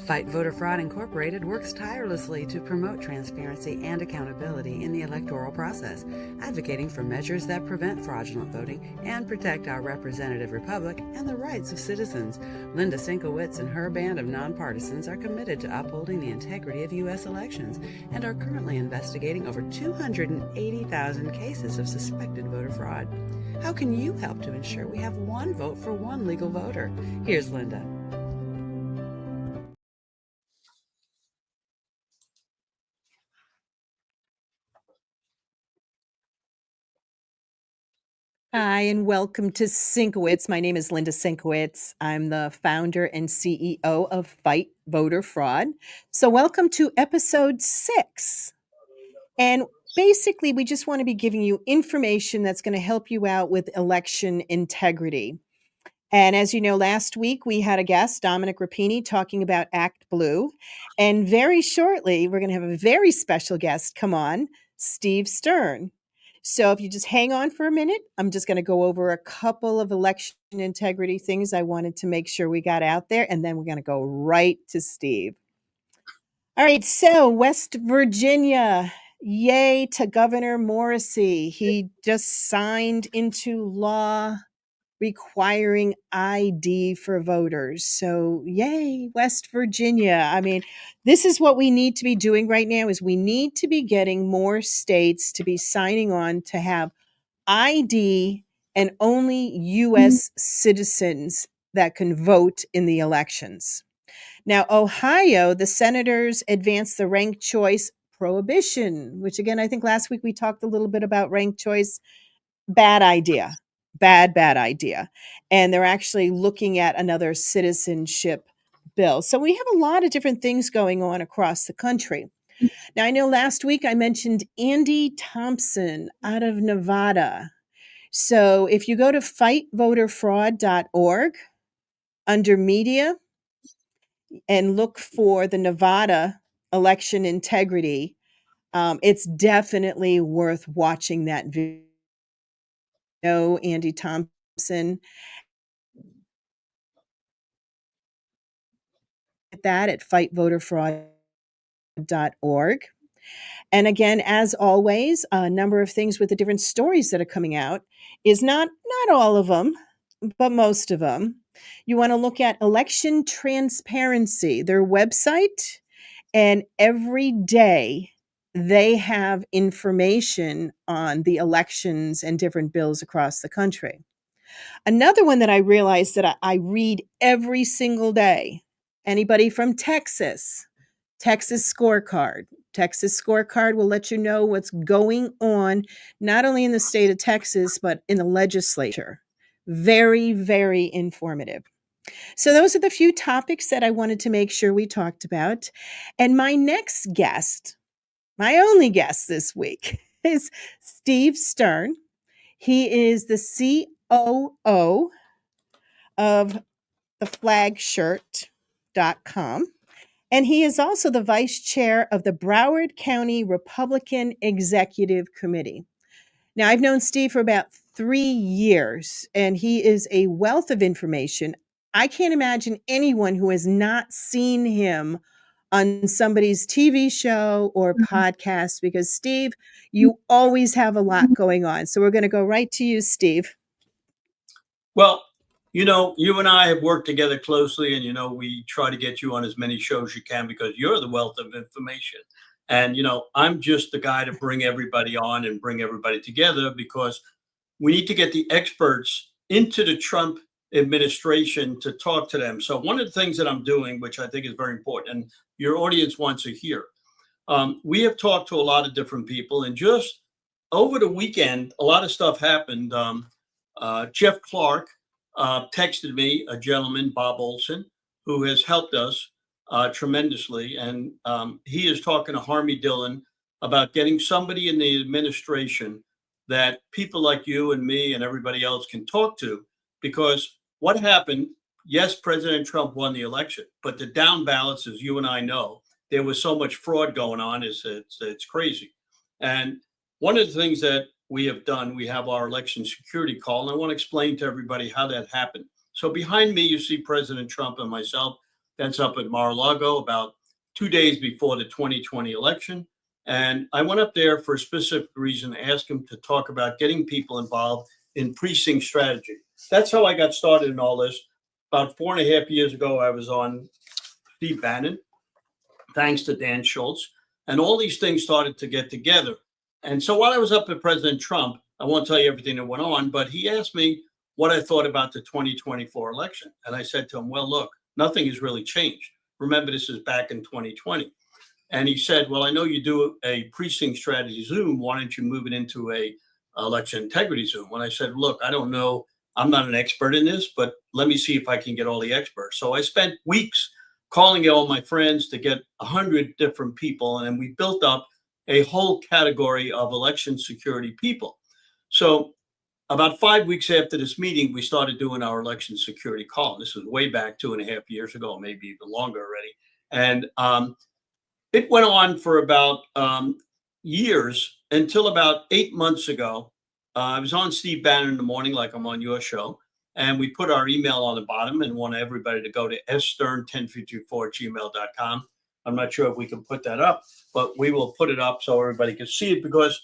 Fight Voter Fraud Incorporated works tirelessly to promote transparency and accountability in the electoral process, advocating for measures that prevent fraudulent voting and protect our representative republic and the rights of citizens. Linda Szynkowicz and her band of nonpartisans are committed to upholding the integrity of U.S. elections and are currently investigating over 280,000 cases of suspected voter fraud. How can you help to ensure we have one vote for one legal voter? Here's Linda. Hi, and welcome to SYNC-O-WICZ. My name is Linda Szynkowicz. I'm the founder and CEO of Fight Voter Fraud. So, welcome to episode 6. And basically, we just want to be giving you information that's going to help you out with election integrity. And as you know, last week we had a guest, Dominic Rapini, talking about Act Blue. And very shortly, we're going to have a very special guest come on, Steve Stern. So if you just hang on for a minute, I'm just going to go over a couple of election integrity things I wanted to make sure we got out there, and then we're going to go right to Steve. All right, so West Virginia, yay to Governor Morrissey. He just signed into law requiring ID for voters. So, yay, West Virginia. I mean, this is what we need to be doing right now is we need to be getting more states to be signing on to have ID and only US citizens that can vote in the elections. Now, Ohio, the senators advanced the ranked choice prohibition, which again, I think last week we talked a little bit about ranked choice. Bad idea. Bad idea. And they're actually looking at another citizenship bill. So we have a lot of different things going on across the country. Now, I know last week I mentioned Andy Thompson out of Nevada. So if you go to fightvoterfraud.org under media and look for the Nevada election integrity, it's definitely worth watching that video. Andy Thompson that at fightvoterfraud.org. And again, as always, a number of things with the different stories that are coming out is not all of them, but most of them. You want to look at Election Transparency, their website, and every day they have information on the elections and different bills across the country. Another one that I realized that I read every single day. Anybody from Texas? Texas Scorecard. Texas Scorecard will let you know what's going on, not only in the state of Texas, but in the legislature. Very, very informative. So, those are the few topics that I wanted to make sure we talked about. And my next guest, my only guest this week, is Steve Stern. He is the COO of theflagshirt.com. And he is also the vice chair of the Broward County Republican Executive Committee. Now, I've known Steve for about 3 years, and he is a wealth of information. I can't imagine anyone who has not seen him on somebody's TV show or podcast because, Steve, you always have a lot going on. So we're going to go right to you, Steve. Well, you and I have worked together closely, and we try to get you on as many shows as you can because you're the wealth of information. And I'm just the guy to bring everybody on and bring everybody together because we need to get the experts into the Trump administration to talk to them. So one of the things that I'm doing, which I think is very important, and your audience wants to hear, we have talked to a lot of different people, and just over the weekend, a lot of stuff happened. Jeff Clark texted me, a gentleman, Bob Olson, who has helped us tremendously. And he is talking to Harmy Dillon about getting somebody in the administration that people like you and me and everybody else can talk to. Because what happened, yes, President Trump won the election, but the down ballots, as you and I know, there was so much fraud going on, it's crazy. And one of the things that we have done, we have our election security call, and I want to explain to everybody how that happened. So behind me, you see President Trump and myself. That's up at Mar-a-Lago about 2 days before the 2020 election. And I went up there for a specific reason, asked him to talk about getting people involved in precinct strategy. That's how I got started in all this. About 4.5 years ago, I was on Steve Bannon, thanks to Dan Schultz. And all these things started to get together. And so while I was up at President Trump, I won't tell you everything that went on, but he asked me what I thought about the 2024 election. And I said to him, well, look, nothing has really changed. Remember, this is back in 2020. And he said, well, I know you do a precinct strategy Zoom. Why don't you move it into a election integrity Zoom? And I said, look, I don't know. I'm not an expert in this, but let me see if I can get all the experts. So I spent weeks calling all my friends to get 100 different people. And then we built up a whole category of election security people. So about 5 weeks after this meeting, we started doing our election security call. This was way back 2.5 years ago, maybe even longer already. And it went on for about years until about 8 months ago. I was on Steve Bannon in the morning, like I'm on your show. And we put our email on the bottom and want everybody to go to sstern1054@gmail.com. I'm not sure if we can put that up, but we will put it up so everybody can see it, because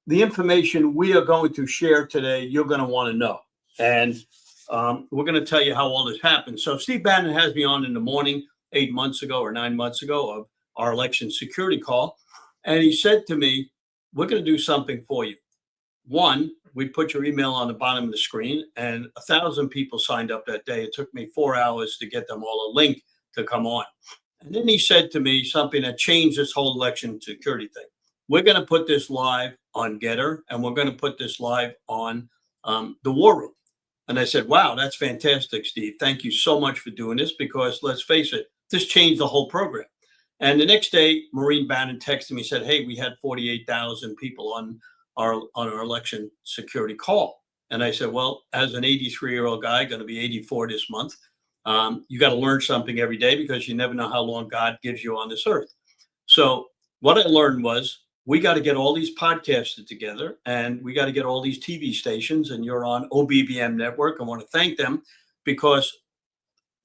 the information we are going to share today, you're going to want to know. And we're going to tell you how all this happened. So Steve Bannon has me on in the morning 8 months ago or 9 months ago of our election security call. And he said to me, we're going to do something for you. One, we put your email on the bottom of the screen, and 1,000 people signed up that day. It took me 4 hours to get them all a link to come on. And then he said to me something that changed this whole election security thing. We're going to put this live on Getter, and we're going to put this live on the War Room. And I said, wow, that's fantastic, Steve. Thank you so much for doing this, because let's face it, this changed the whole program. And the next day, Maureen Bannon texted me, said, hey, we had 48,000 people on our election security call. And I said, well, as an 83-year-old guy, going to be 84 this month, you got to learn something every day, because you never know how long God gives you on this earth. So what I learned was, we got to get all these podcasted together, and we got to get all these TV stations, and you're on OBBM network. I want to thank them, because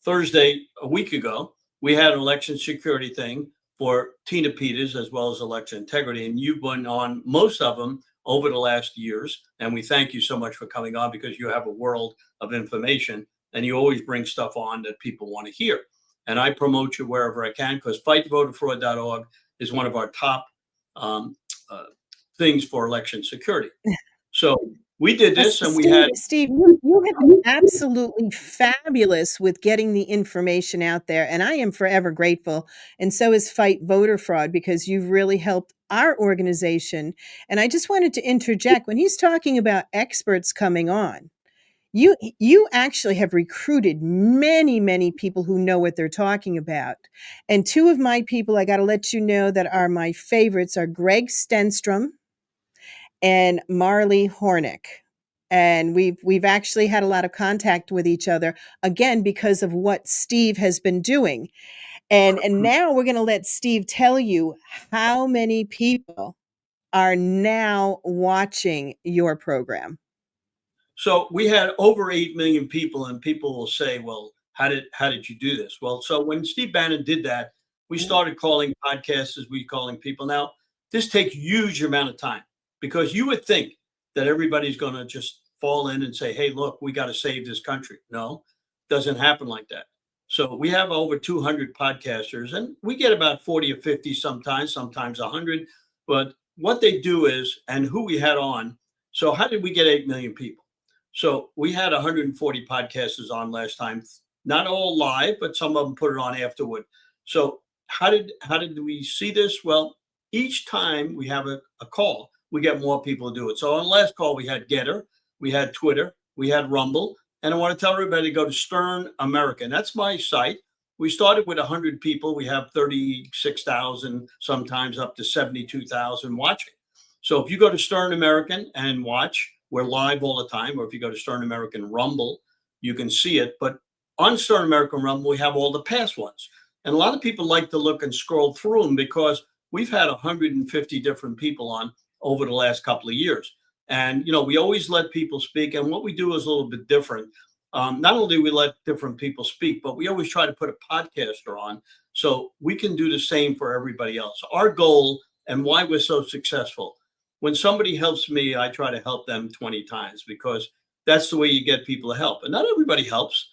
Thursday, a week ago, we had an election security thing for Tina Peters as well as election integrity. And you've been on most of them over the last years. And we thank you so much for coming on, because you have a world of information, and you always bring stuff on that people want to hear. And I promote you wherever I can, because fightvoterfraud.org is one of our top things for election security. So we did this, and we had Steve, you have been absolutely fabulous with getting the information out there, and I am forever grateful. And so is Fight Voter Fraud, because you've really helped our organization. And I just wanted to interject, when he's talking about experts coming on, you actually have recruited many, many people who know what they're talking about. And two of my people, I got to let you know, that are my favorites are Greg Stenstrom and Marley Hornick. And we've actually had a lot of contact with each other, again, because of what Steve has been doing. And now we're going to let Steve tell you how many people are now watching your program. So we had over 8 million people, and people will say, well, how did you do this? Well, so when Steve Bannon did that, we started calling podcasters, calling people. Now, this takes huge amount of time, because you would think that everybody's going to just fall in and say, hey, look, we got to save this country. No, doesn't happen like that. So we have over 200 podcasters, and we get about 40 or 50 sometimes 100. But what they do is, and who we had on, so how did we get 8 million people? So we had 140 podcasters on last time, not all live, but some of them put it on afterward. So how did we see this? Well, each time we have a call, we get more people to do it. So on the last call, we had Getter, we had Twitter, we had Rumble, and I want to tell everybody to go to Stern American. That's my site. We started with 100 people. We have 36,000, sometimes up to 72,000 watching. So if you go to Stern American and watch, we're live all the time. Or if you go to Stern American Rumble, you can see it. But on Stern American Rumble, we have all the past ones. And a lot of people like to look and scroll through them, because we've had 150 different people on over the last couple of years. And, we always let people speak. And what we do is a little bit different. not only do we let different people speak, but we always try to put a podcaster on so we can do the same for everybody else. Our goal and why we're so successful, when somebody helps me, I try to help them 20 times because that's the way you get people to help. And not everybody helps,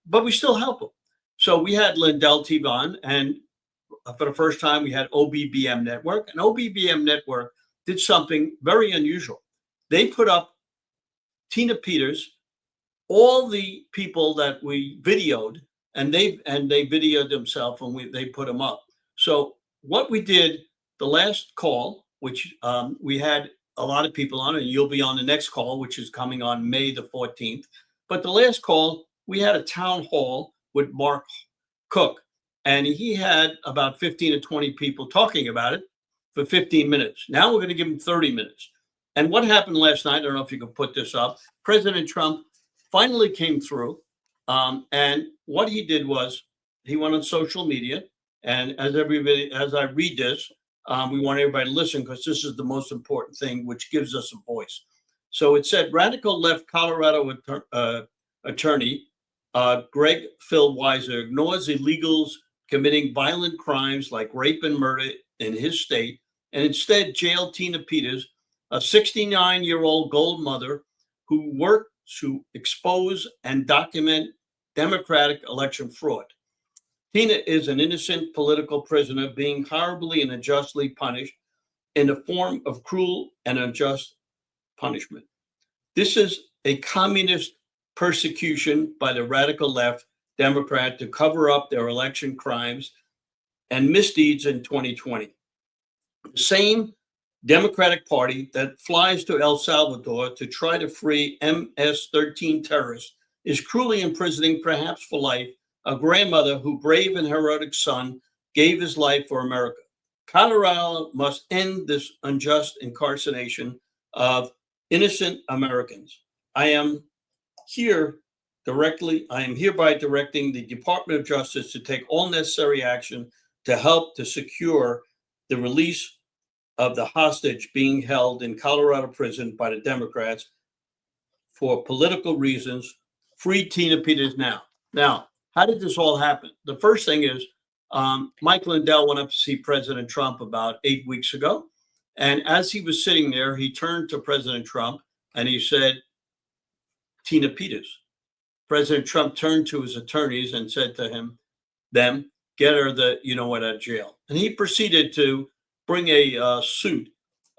but we still help them. So we had Lindell TV on, and for the first time, we had OBBM Network. And OBBM Network did something very unusual. They put up Tina Peters, all the people that we videoed, and they videoed themselves, and they put them up. So what we did, the last call, which we had a lot of people on, and you'll be on the next call, which is coming on May the 14th. But the last call, we had a town hall with Mark Cook, and he had about 15 to 20 people talking about it for 15 minutes. Now we're going to give him 30 minutes. And what happened last night, I don't know if you could put this up, President Trump finally came through. And what he did was he went on social media. And as I read this, we want everybody to listen because this is the most important thing, which gives us a voice. So it said, radical left Colorado attorney Greg Phil Weiser ignores illegals committing violent crimes like rape and murder in his state, and instead jailed Tina Peters, a 69-year-old gold mother who worked to expose and document Democratic election fraud. Tina is an innocent political prisoner being horribly and unjustly punished in the form of cruel and unjust punishment. This is a communist persecution by the radical left Democrat to cover up their election crimes and misdeeds in 2020. The same Democratic Party that flies to El Salvador to try to free MS-13 terrorists is cruelly imprisoning, perhaps for life, a grandmother whose brave and heroic son gave his life for America. Colorado must end this unjust incarceration of innocent Americans. I am hereby directing the Department of Justice to take all necessary action to help to secure the release of the hostage being held in Colorado prison by the Democrats for political reasons. Free Tina Peters now. Now, how did this all happen? The first thing is Mike Lindell went up to see President Trump about 8 weeks ago. And as he was sitting there, he turned to President Trump and he said, Tina Peters. President Trump turned to his attorneys and said to them, get her out of jail. And he proceeded to bring a suit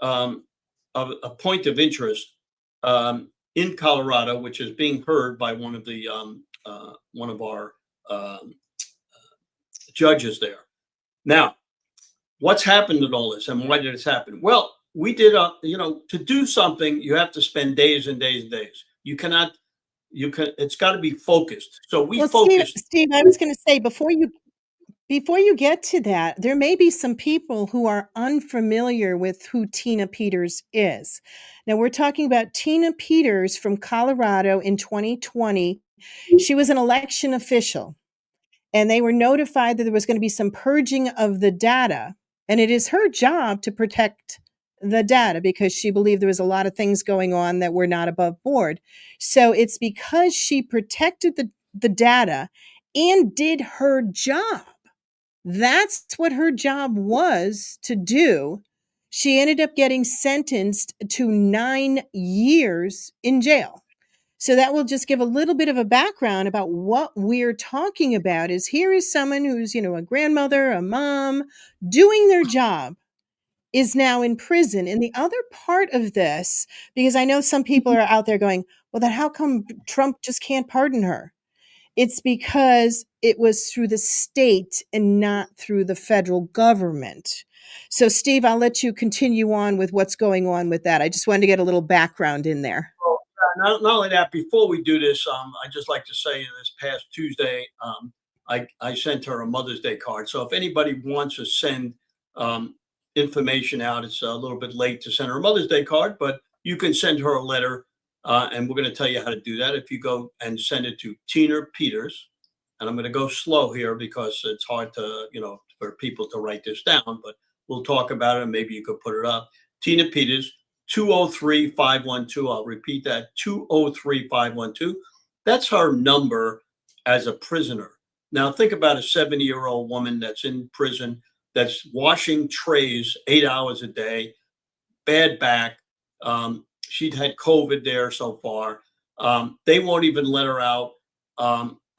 of a point of interest in Colorado, which is being heard by one of our judges there. Now, what's happened in all this, and why did this happen? Well, we did to do something, you have to spend days and days and days. It's got to be focused. So we focused. Steve, I was going to say before you get to that, there may be some people who are unfamiliar with who Tina Peters is. Now, we're talking about Tina Peters from Colorado in 2020. She was an election official, and they were notified that there was going to be some purging of the data. And it is her job to protect the data because she believed there was a lot of things going on that were not above board. So it's because she protected the data and did her job. That's what her job was to do. She ended up getting sentenced to 9 years in jail. So that will just give a little bit of a background about what we're talking about. Here is someone who's, a grandmother, a mom, doing their job, is now in prison. And the other part of this, because I know some people are out there going, well, then how come Trump just can't pardon her? It's because it was through the state and not through the federal government. So, Steve, I'll let you continue on with what's going on with that. I just wanted to get a little background in there. Not only that, before we do this, I'd just like to say this past Tuesday, I sent her a Mother's Day card. So if anybody wants to send information out, it's a little bit late to send her a Mother's Day card, but you can send her a letter. And we're going to tell you how to do that. If you go and send it to Tina Peters, and I'm going to go slow here because it's hard to, for people to write this down, but we'll talk about it and maybe you could put it up. Tina Peters, 203-512. I'll repeat that, 203-512. That's her number as a prisoner. Now, think about a 70-year-old woman that's in prison, that's washing trays 8 hours a day, bad back. She'd had COVID there so far. They won't even let her out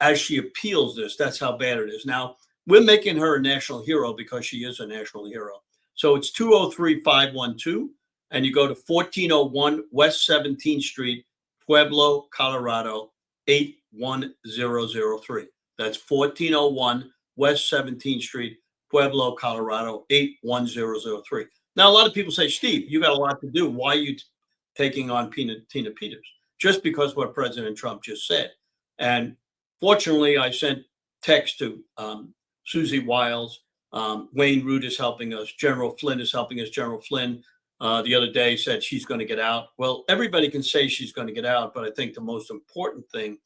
as she appeals this. That's how bad it is. Now, we're making her a national hero because she is a national hero. So it's 203-512, and you go to 1401 West 17th Street, Pueblo, Colorado, 81003. That's 1401 West 17th Street, Pueblo, Colorado, 81003. Now, a lot of people say, Steve, you got a lot to do. Why are you taking on Tina Peters? Just because what President Trump just said. And fortunately, I sent text to Susie Wiles. Wayne Root is helping us. General Flynn is helping us. General Flynn the other day said she's going to get out. Well, everybody can say she's going to get out, but I think the most important thing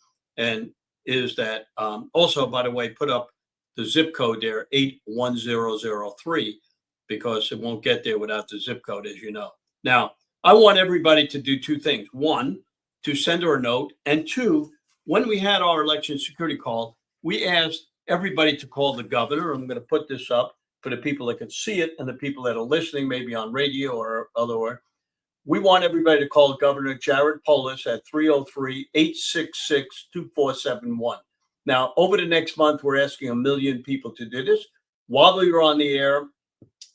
is that also, by the way, put up the zip code there, 81003, because it won't get there without the zip code, as you know. Now, I want everybody to do two things. One, to send her a note. And two, when we had our election security call, we asked everybody to call the governor. I'm going to put this up for the people that can see it and the people that are listening, maybe on radio or otherwhere. We want everybody to call Governor Jared Polis at 303-866-2471. Now, over the next month, we're asking 1 million people to do this. While we were on the air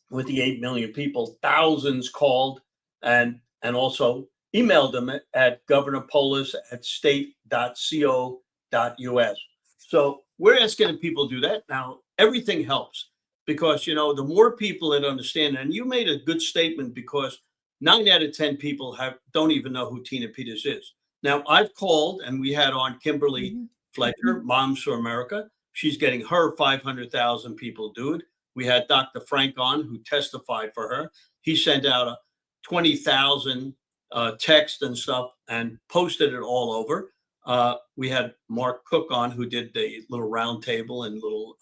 with the 8 million people, thousands called and also emailed them at governorpolis@state.co.us. So we're asking people to do that. Now, everything helps because, the more people that understand, and you made a good statement because 9 out of 10 people don't even know who Tina Peters is. Now, I've called, and we had on Kimberly Fletcher, Moms for America. She's getting her 500,000 people do it. We had Dr. Frank on, who testified for her. He sent out a 20,000 text and stuff and posted it all over. We had Mark Cook on, who did the little round table and little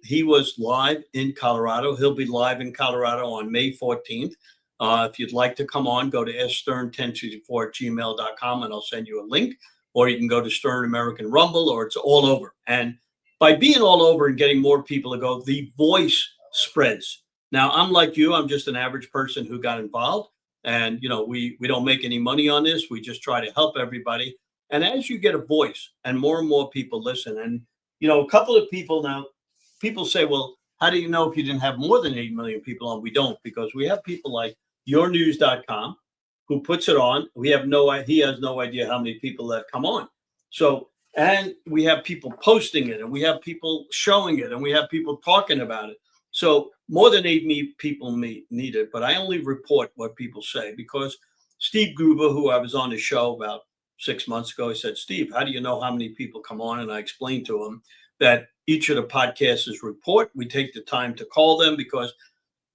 he was live in Colorado. He'll be live in Colorado on May 14th. If you'd like to come on, go to stern1064@gmail.com and I'll send you a link, or you can go to Stern American Rumble, or it's all over. And by being all over and getting more people to go, the voice spreads. Now, I'm like you, I'm just an average person who got involved. And, we don't make any money on this. We just try to help everybody. And as you get a voice and more people listen, and, a couple of people now, people say, well, how do you know if you didn't have more than 8 million people on? We don't, because we have people like yournews.com who puts it on. He has no idea how many people that come on. So, and we have people posting it, and we have people showing it, and we have people talking about it. So more than 8 people need it, but I only report what people say, because Steve Gruber, who I was on the show about 6 months ago, he said, Steve, how do you know how many people come on? And I explained to him that each of the podcasters report. We take the time to call them because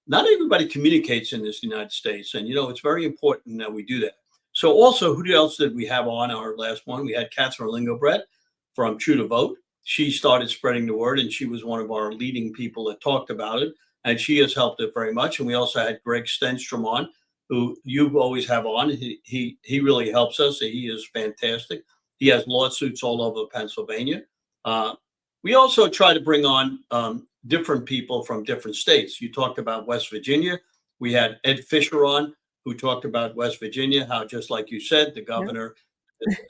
not everybody communicates in this United States. And, it's very important that we do that. So also, who else did we have on our last one? We had Catherine Lingobret from True to Vote. She started spreading the word, and she was one of our leading people that talked about it. And she has helped it very much. And we also had Greg Stenstrom on, who you always have on. He really helps us. He is fantastic. He has lawsuits all over Pennsylvania. We also try to bring on different people from different states. You talked about West Virginia. We had Ed Fisher on, who talked about West Virginia, how, just like you said, the governor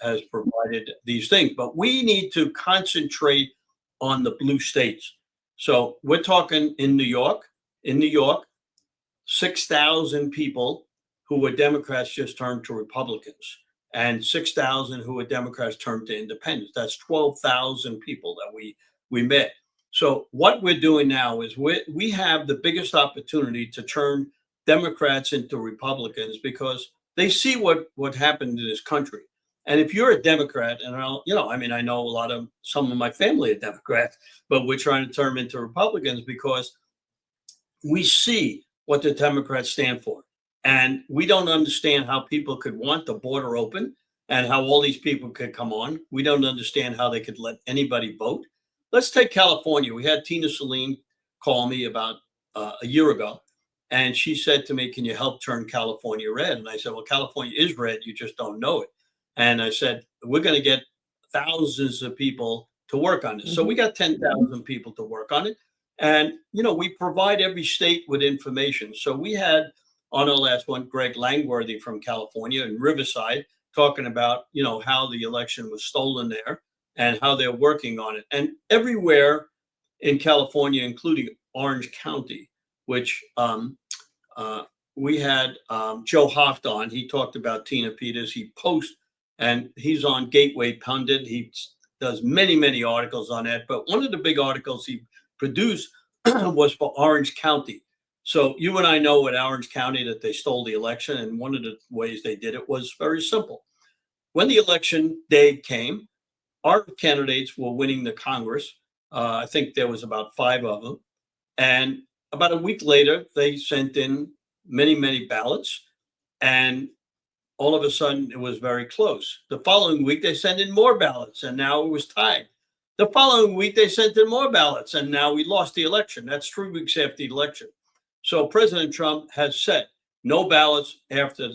has provided these things. But we need to concentrate on the blue states. So we're talking in New York. In New York, 6,000 people who were Democrats just turned to Republicans, and 6,000 who were Democrats turned to independents. That's 12,000 people that we met. So what we're doing now is we have the biggest opportunity to turn Democrats into Republicans, because they see what happened in this country. And if you're a Democrat, and I know some of my family are Democrats, but we're trying to turn them into Republicans because we see what the Democrats stand for. And we don't understand how people could want the border open and how all these people could come on. We don't understand how they could let anybody vote. Let's take California. We had Tina Saline call me about a year ago, and she said to me, can you help turn California red? And I said, well, California is red. You just don't know it. And I said, we're going to get thousands of people to work on this. So we got 10,000 people to work on it. And, we provide every state with information. So we had on our last one, Greg Langworthy from California in Riverside talking about, how the election was stolen there and how they're working on it. And everywhere in California, including Orange County, which we had Joe Hoft on. He talked about Tina Peters. He posts, and he's on Gateway Pundit. He does many, many articles on that. But one of the big articles he produced was for Orange County. So you and I know at Orange County that they stole the election. And one of the ways they did it was very simple. When the election day came, our candidates were winning the Congress. I think there was about 5 of them. And about a week later, they sent in many, many ballots. And all of a sudden, it was very close. The following week, they sent in more ballots, and now it was tied. The following week, they sent in more ballots, and now we lost the election. That's 3 weeks after the election. So President Trump has said no ballots after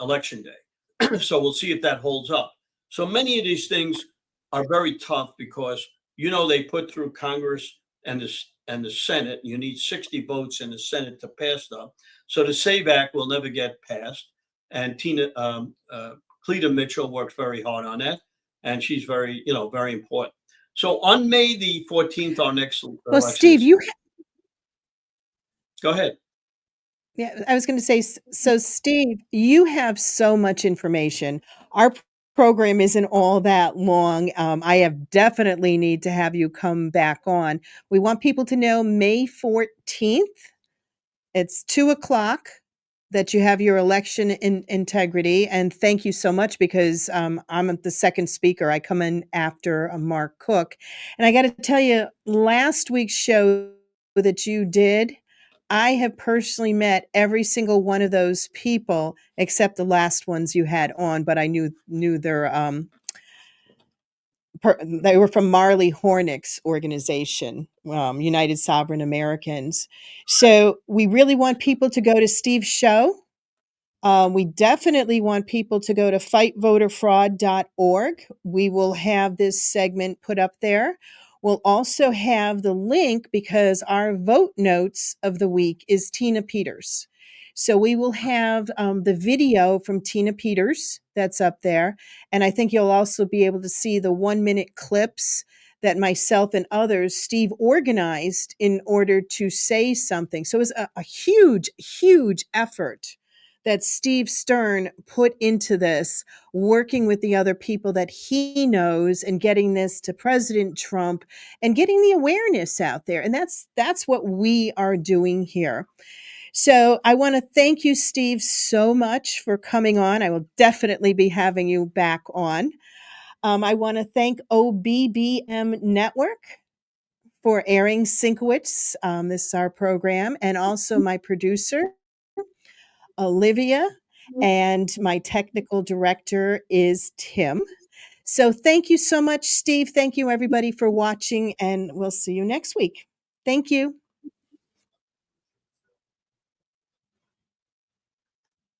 election day. So we'll see if that holds up. So many of these things are very tough because, they put through Congress and the Senate. You need 60 votes in the Senate to pass them. So the SAVE Act will never get passed. And Cleta Mitchell worked very hard on that. And she's very, very important. So on May the 14th, our next Well, Steve, go ahead. Yeah, I was going to say, so Steve, you have so much information. Our program isn't all that long. I have definitely need to have you come back on. We want people to know May 14th. It's 2:00 that you have your election integrity. And thank you so much because I'm the second speaker. I come in after Mark Cook. And I got to tell you, last week's show that you did, I have personally met every single one of those people except the last ones you had on, but I knew their they were from Marley Hornick's organization, United Sovereign Americans. So we really want people to go to Steve's show. We definitely want people to go to fightvoterfraud.org. We will have this segment put up there. We'll also have the link because our vote notes of the week is Tina Peters. So we will have the video from Tina Peters that's up there. And I think you'll also be able to see the 1-minute clips that myself and others, Steve, organized in order to say something. So it was a huge, huge effort that Steve Stern put into this, working with the other people that he knows and getting this to President Trump and getting the awareness out there. And that's what we are doing here. So I want to thank you, Steve, so much for coming on. I will definitely be having you back on. I want to thank OBBM Network for airing SYNC-O-WICZ. This is our program, and also my producer, Olivia, and my technical director is Tim. So thank you so much, Steve. Thank you, everybody, for watching, and we'll see you next week. Thank you.